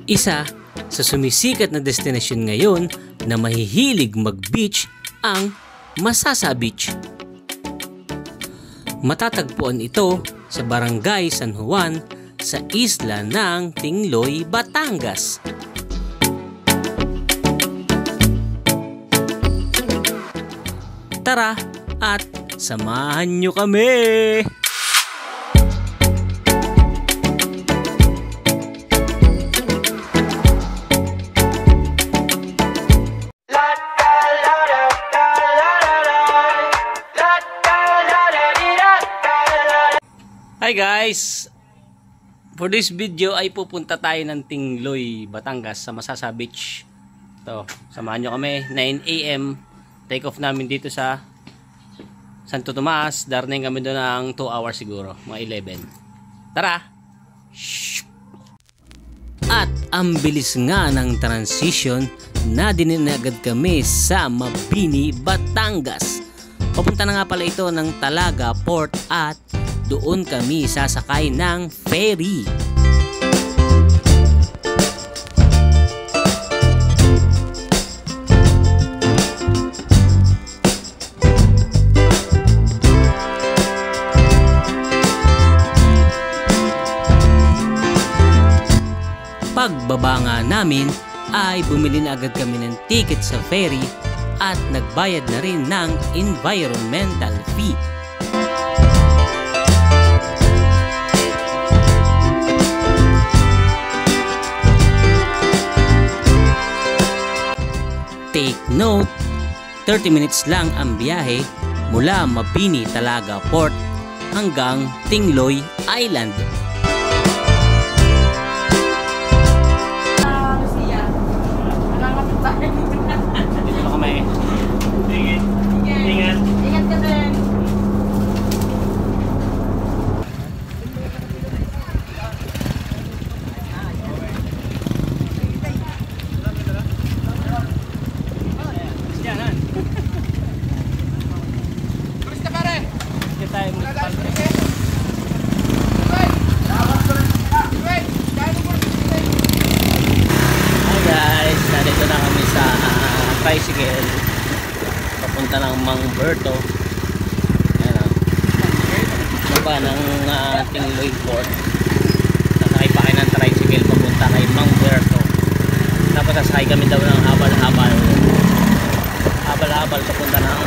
Isa sa sumisikat na destinasyon ngayon na mahihilig mag-beach ang Masasa Beach. Matatagpuan ito sa Barangay San Juan sa isla ng Tingloy, Batangas. Tara at samahan nyo kami! Hi guys! For this video ay pupunta tayo ng Tingloy, Batangas sa Masasa Beach. Ito, samahan nyo kami. 9 AM take off namin dito sa Santo Tomas. Darating kami doon ng 2 hours siguro, mga 11. Tara! At ang bilis nga ng transition na dinagad kami sa Mabini, Batangas. Papunta na nga pala ito ng Talaga Port at doon kami sasakay ng ferry. Pagbaba nga namin ay bumili na agad kami ng ticket sa ferry at nagbayad na rin ng environmental fee. Take note, 30 minutes lang ang biyahe mula Mabini, Talaga Port hanggang Tingloy Island. Dito na kami. Ingat. Ingat ka din. Tricycle papunta ng Mang Berto. Ayan o, baba ng Tingloy Port. Sasakay pa kayo ng tricycle papunta kay Mang Berto. Tapos sasakay kami daw ng habal-habal papunta ng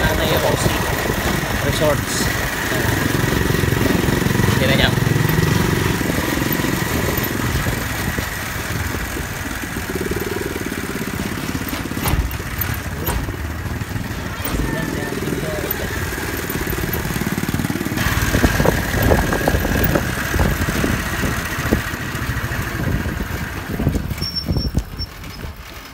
Nanay Rosie Resorts. Tira niya.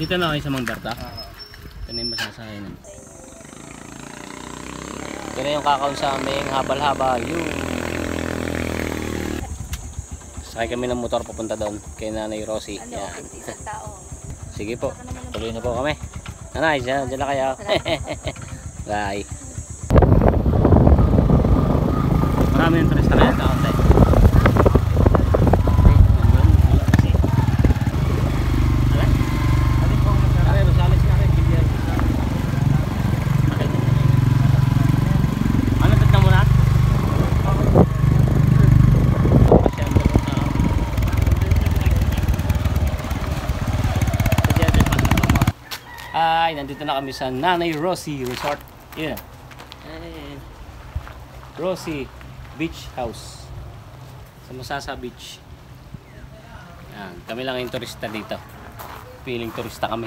Dito na kayo sa Mang Berta? Ito na yung masasakay na. Ito na yung kakaon sa aming habal-habal. Sakay kami ng motor papunta doon kay Nanay Rosie. Yan. Sige po, tuloy na po kami. Nanay, dyan na kayo. Bye. Marami yung turista na yan kaon tayo. Ay, nandito na kami sa Nanay Rosie Resort. Yun. Rosie Beach House sa Masasa Beach. Yan, kami lang yung turista dito. Feeling turista kami.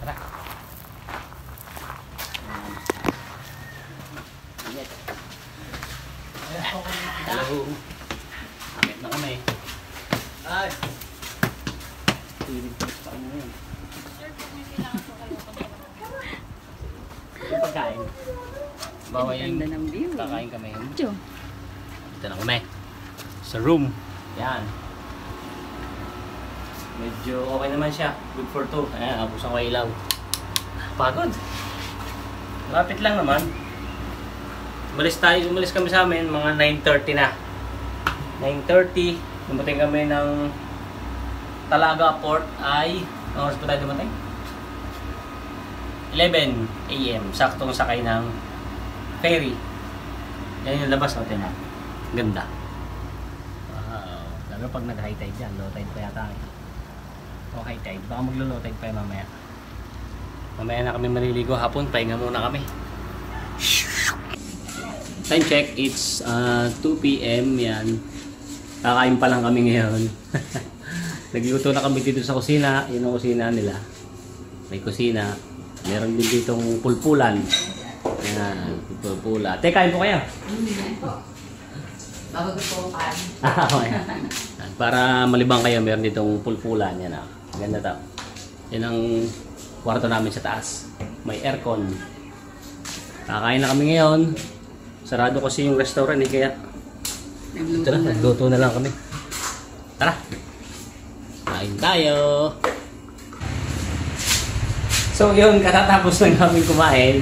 Tara. Hello. Akit na kami. Ay. Feeling turista kami ngayon. Yung pagkain. Bawa yung kakain kami. Dito na kami. Sa room. Yan. Medyo okay naman siya. Good for 2. Ayan, abusang ko ilaw. Pagod. Lapit lang naman. Umalis kami sa amin mga 9:30 na. 9:30. Dumating kami ng Talaga Port ay, oras pa tayo dumating? 11 AM. Saktong sakay ng ferry. Yan yung labas natin. Ganda. Wow. Lalo pag nag-high tide dyan. Low tide pa yata. O high tide. Baka maglo-low tide pa mamaya. Mamaya na kami maliligo hapon. Pahinga muna kami. Time check. It's 2 PM. Yan. Kakain pa lang kami ngayon. Nagluto na kami dito sa kusina. Yun ang kusina nila. May kusina. Meron din ditong pulpulan. Yan, pulpula. Te, kain po kayo? Bago po kain. Okay. Para malibang kayo, meron ditong pulpulan. Yan ah. Ganda to. Yan ang kwarto namin sa taas. May aircon. Kakain na kami ngayon. Sarado kasi yung restaurant eh, kaya tara, nagluto na lang kami. Tara! Kain tayo! So yun, katatapos lang namin kumain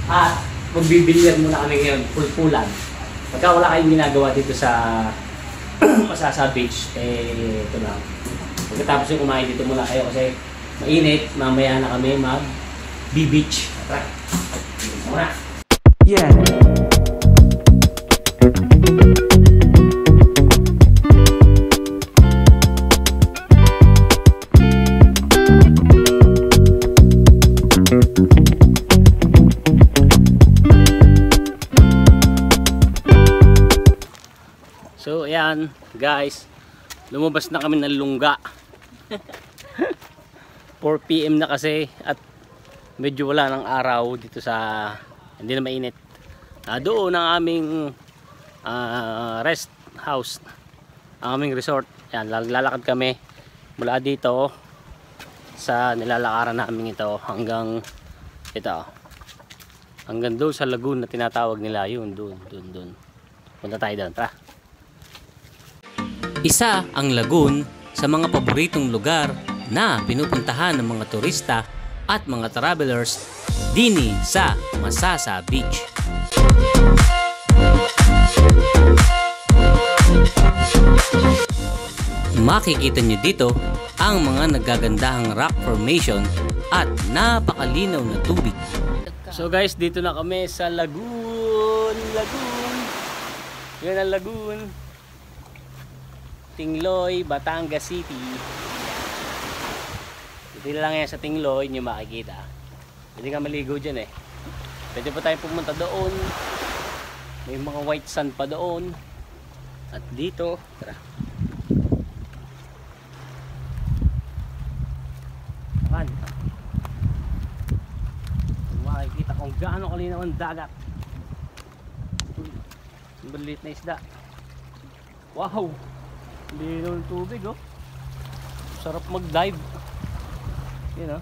at magbibilyar muna kami ngayon, pulpulan. Pagka wala kayong ginagawa dito sa Masasa Beach, ito lang. Pagkatapos yung kumain dito muna kayo kasi mainit, mamaya na kami mag-beach. Tara! Muna! Yeah! So ayan guys, lumabas na kami ng Lungga. 4 PM na kasi at medyo wala ng araw dito sa, hindi na mainit. Doon ang aming rest house, ang aming resort. Yan, lalakad kami mula dito sa nilalakaran namin ito hanggang ito. Hanggang doon sa lagoon na tinatawag nila, yun doon. Punta tayo doon, tara. Isa ang lagoon sa mga paboritong lugar na pinupuntahan ng mga turista at mga travelers dini sa Masasa Beach. Makikita nyo dito ang mga nagagandahang rock formation at napakalinaw na tubig. So guys, dito na kami sa lagoon. Yan ang lagoon. Tingloy, Batangas City. Dito lang yan sa Tingloy nyo makikita. Pwede ka maligo dyan eh. Pwede pa tayo pumunta doon. May mga white sand pa doon. At dito, tara. Ayan. Makikita kung gaano kalinaw ang dagat. Maliit na isda. Wow! Linaw ng tubig oh. Sarap mag-dive. You know.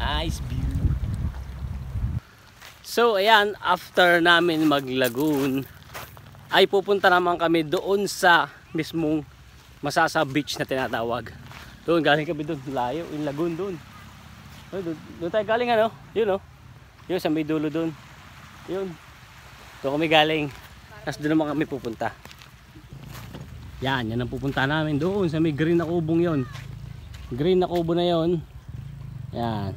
Nice view. So ayan, after namin mag-lagoon ay pupunta naman kami doon sa mismong Masasa Beach na tinatawag. Doon galing kami doon, layo, yung lagoon doon. Doon tayo galing ano? Yun oh. Yun sa may dulo doon. Yun. Doon kami galing. Tapos doon naman kami pupunta. Yan ang pupunta namin doon sa may green na kubong yon. Green na kubo na yon. Yan.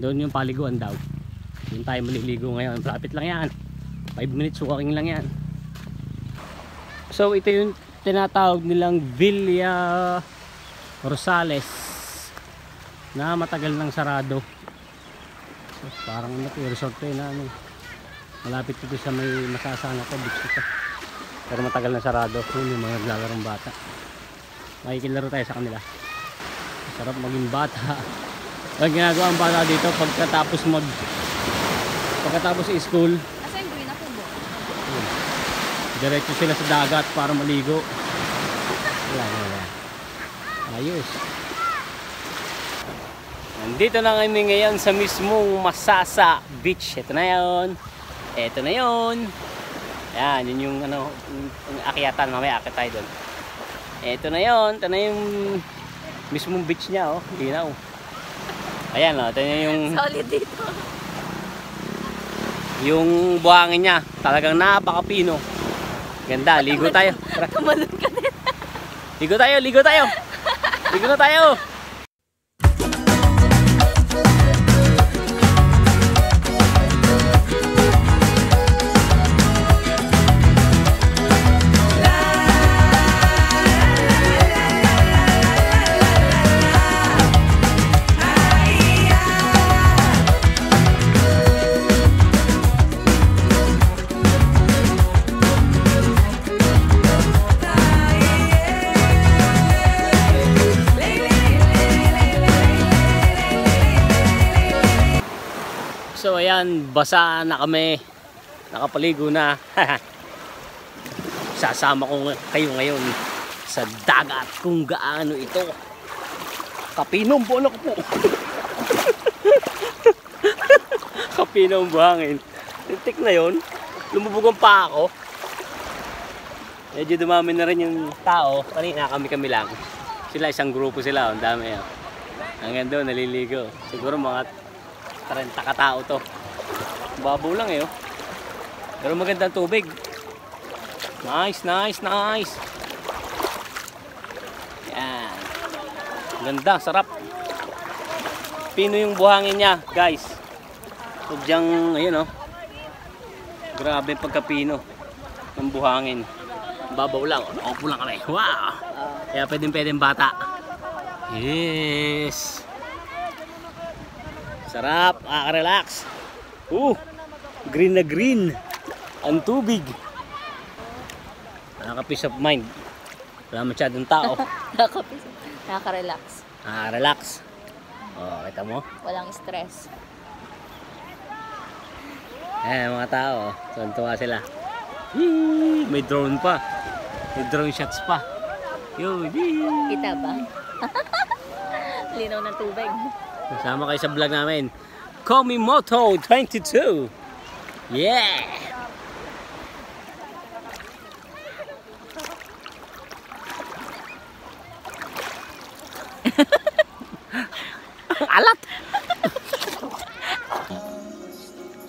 Doon yung paliguan daw. Doon tayo maliligo ngayon. Lapit lang yan. 5 minutes walking lang yan. So ito yung tinatawag nilang Villa Rosales na matagal nang sarado. So, parang resort ko na ano. Malapit dito sa may Masasana ko beach ito. Pero matagal na sarado. Yun yung mga naglalarong bata. Makikilaro tayo sa kanila. Sarap maging bata. Ang ginagawa ang bata dito pagkatapos school. Asa yung green na kubo? Diretso sila sa dagat para maligo. Wala. Ayos. Nandito na kami ngayon sa mismong Masasa Beach. Ito na yun. Ito na yun. Yan, yun yung ano, yung akyatan. Mamaya akit tayo doon. Ito na yun. Ito na yung mismong beach niya, oh. Linaw. Ayan, oh. Ito na yung Solid dito. yung buhangin niya. Talagang napakapino. Ganda, ligo tayo. Tara. Tumalon ka din. Ligo tayo, ligo tayo. Ligo na tayo. So ayan, basa na kami. Nakapaligo na. Sasama ko kayo ngayon sa dagat kung gaano ito. Kapinom po ako po. Kapinom buhangin. Tintik na yon. Lumubog ang paa ako. Medyo dumami na rin yung tao. Kanina kami lang. Sila isang grupo sila. Ang dami yan. Hanggang doon naliligo. Siguro mga 30 katao to. Babaw lang eh. Oh. Pero magandang tubig. Nice, nice, nice. Yan. Ganda, sarap. Pino yung buhangin niya, guys. Sadyang, ayun oh. Grabe yung pagkapino ng buhangin. Babaw lang. Opo lang kami. Wow! Kaya pwedeng bata. Yes! Sarap, relax. Green na green ang tubig. Nakaka-peace of mind. Wala masyadong tao. Nakaka-relax. Relax. Oh, kita mo? Walang stress. Mga tao, tuwa sila. May drone pa. May drone shots pa. Kita ba? Linaw ng tubig. Kasama kayo sa vlog namin. Komimoto 22. Yeah! Alat!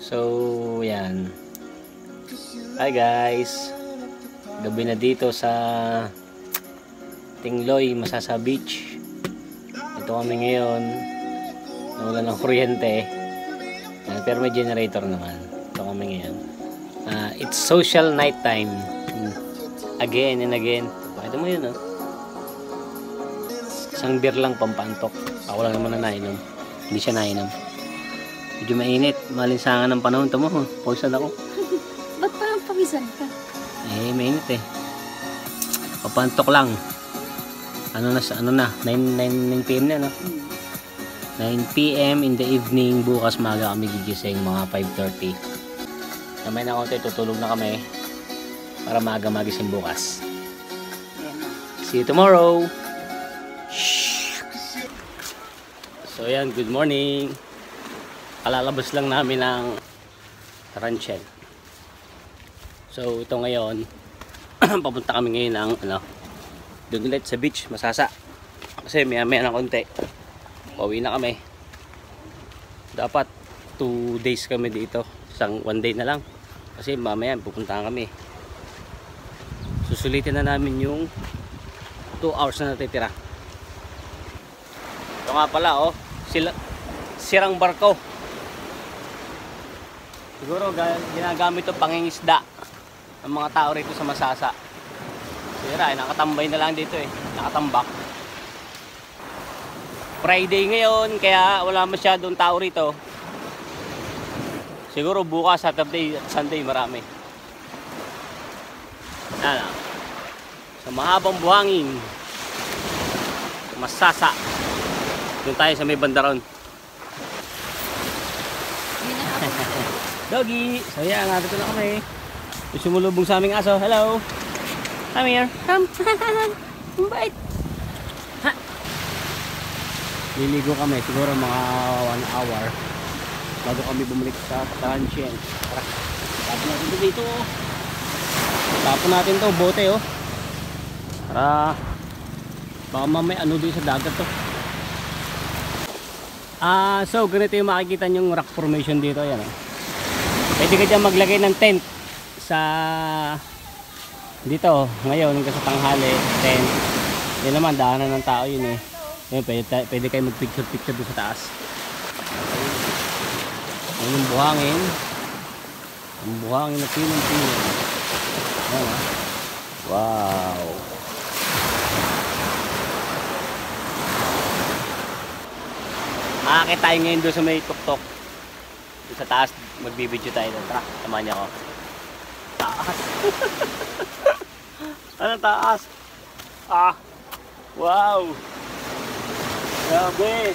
So, yan. Hi guys. Gabi na dito sa Tingloy, Masasa Beach. Ito kami ngayon. Wala ng kuryente. Pero may generator naman. Ito kami ngayon. It's social night time. Again and again. Pakita mo yun, oh. Isang beer lang pampantok. Ako lang naman na nainom. Hindi siya nainom. Medyo mainit. Malinsangan ng panahon. Tamo, pausan ako. Ba't parang pawisan ka? Mainit eh. Papantok lang. Ano na, 9 PM na, no? 9 PM in the evening. Bukas maga kami gigising, mga 5:30. Kamay na konti, tutulog na kami para maaga magising bukas. See you tomorrow. So yan, good morning. Kalalabas lang namin ng Taranchen. So ito ngayon, papunta kami ngayon ng doon ulit sa beach, Masasa. Kasi maya na konti pauwi na kami. Dapat 2 days kami dito. 1 day na lang. Kasi mamaya pupuntahan kami. Susulitin na namin yung 2 hours na natitira. Ito nga pala, oh. Sirang barko. Siguro ginagamit ito pangingisda ng mga tao rito sa Masasa. Sira, nakatambay na lang dito eh. Nakatambak. Friday ngayon, kaya wala masyadong tao rito. Siguro bukas, Saturday at Sunday marami. Ano? Sa mahabang buhangin, sa Masasa. Doon tayo sa may bandaron. Doggy! So yan, narito na kami. Sumulubong sa aming aso. Hello! Come here. Come. Bite. Ha. Liligo kami. Siguro mga 1 hour bago kami bumalik sa Taranchen. Tara. Tapon natin ito dito. Tapon natin ito. Bote oh. Tara. Baka mamay ano dito sa dagat to. So ganito yung makikita nyong rock formation dito. Yan oh. Pwede ka dyan maglagay ng tent sa dito ngayon hanggang sa tanghali, tent. Yan naman, daanan ng tao yun eh. Yan, pwede kayo mag-picture doon sa taas. Yan yung buhangin. Ang buhangin na pinong-pino. Yan ah. Wow. Makakit tayo ngayon doon sa may tuktok. Doon sa taas, magbibideo tayo doon. Tara, samahan niyo ako. Taas. Anong taas? Ah. Wow. Grabe.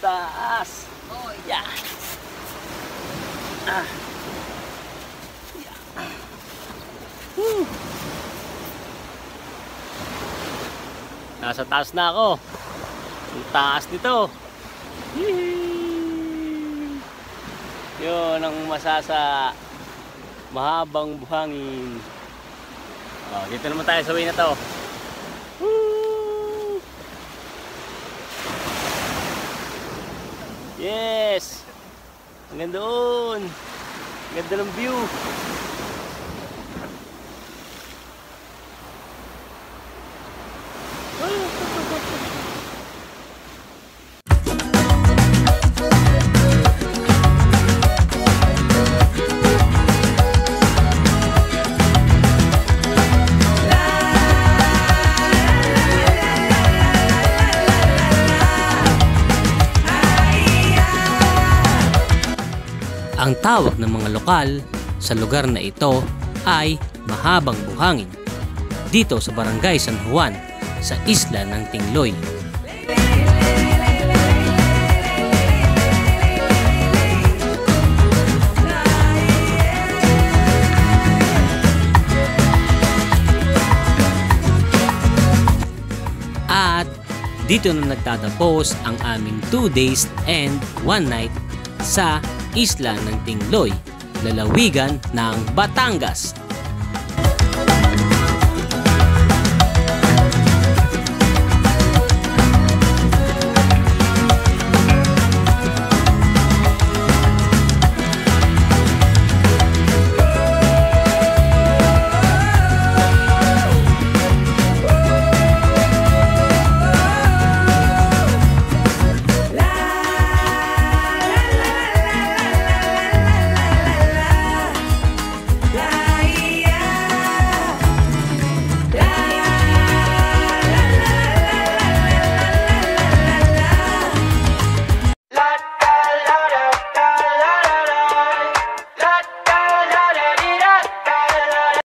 Taas. Oh, yeah. Ah. Yeah. Woo. Nasa taas na ako. Ang taas nito. Yun ang masasa mahabang buhangin. Oh, dito naman tayo sa way na to. Woo! Yes! Ang ganda doon. Ang ganda ng view. Ang tawag ng mga lokal sa lugar na ito ay Mahabang Buhangin, dito sa Barangay San Juan, sa isla ng Tingloy. At dito na nagtatapos ang aming 2 days and 1 night sa isla ng Tingloy, lalawigan ng Batangas.